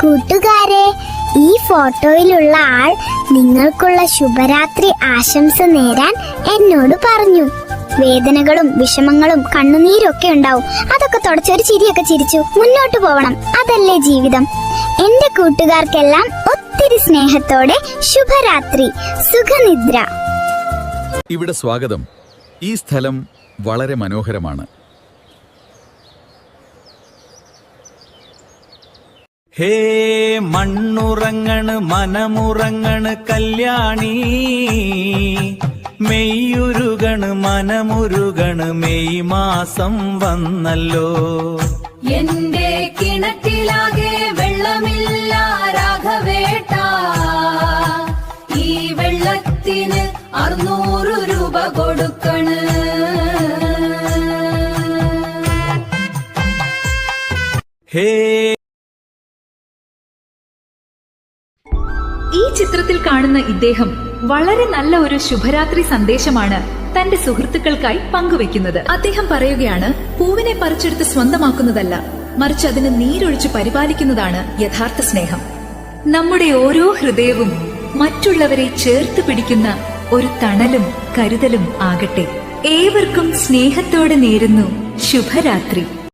കൂട്ടുകാരെ, ഈ ഫോട്ടോയിലുള്ള ആൾ നിങ്ങൾക്കുള്ള ശുഭരാത്രി ആശംസ നേരാൻ എന്നോട് പറഞ്ഞു. വേദനകളും വിഷമങ്ങളും കണ്ണുനീരൊക്കെ ഉണ്ടാവും. അതൊക്കെ തുടച്ചൊരു ചിരിയൊക്കെ ചിരിച്ചു മുന്നോട്ട് പോവണം. അതല്ലേ ജീവിതം. എന്റെ കൂട്ടുകാർക്കെല്ലാം ഒത്തിരി സ്നേഹത്തോടെ ശുഭരാത്രി, സുഖനിദ്ര. ഇവിടെ സ്വാഗതം. ഈ സ്ഥലം വളരെ മനോഹരമാണ്. ഹേ മണ്ണുറങ്ങണ് മനമുറങ്ങണ് കല്യാണി, മെയ്യുരുകണ് മനമുരുകണ് മെയ് മാസം വന്നല്ലോ. എന്റെ കിണറ്റിലാകെ വെള്ളമില്ല രാഘവേട്ട, ഈ വെള്ളത്തിന് 600 രൂപ കൊടുക്കണ്. ഹേ ഈ ചിത്രത്തിൽ കാണുന്ന ഇദ്ദേഹം വളരെ നല്ല ഒരു ശുഭരാത്രി സന്ദേശമാണ് തന്റെ സുഹൃത്തുക്കൾക്കായി പങ്കുവെക്കുന്നത്. അദ്ദേഹം പറയുകയാണ്, പൂവിനെ പറിച്ചെടുത്ത് സ്വന്തമാക്കുന്നതല്ല, മറിച്ച് അതിന് നീരൊഴിച്ച് പരിപാലിക്കുന്നതാണ് യഥാർത്ഥ സ്നേഹം. നമ്മുടെ ഓരോ ഹൃദയവും മറ്റുള്ളവരെ ചേർത്ത് പിടിക്കുന്ന ഒരു തണലും കരുതലും ആകട്ടെ. ഏവർക്കും സ്നേഹത്തോടെ നേരുന്നു ശുഭരാത്രി.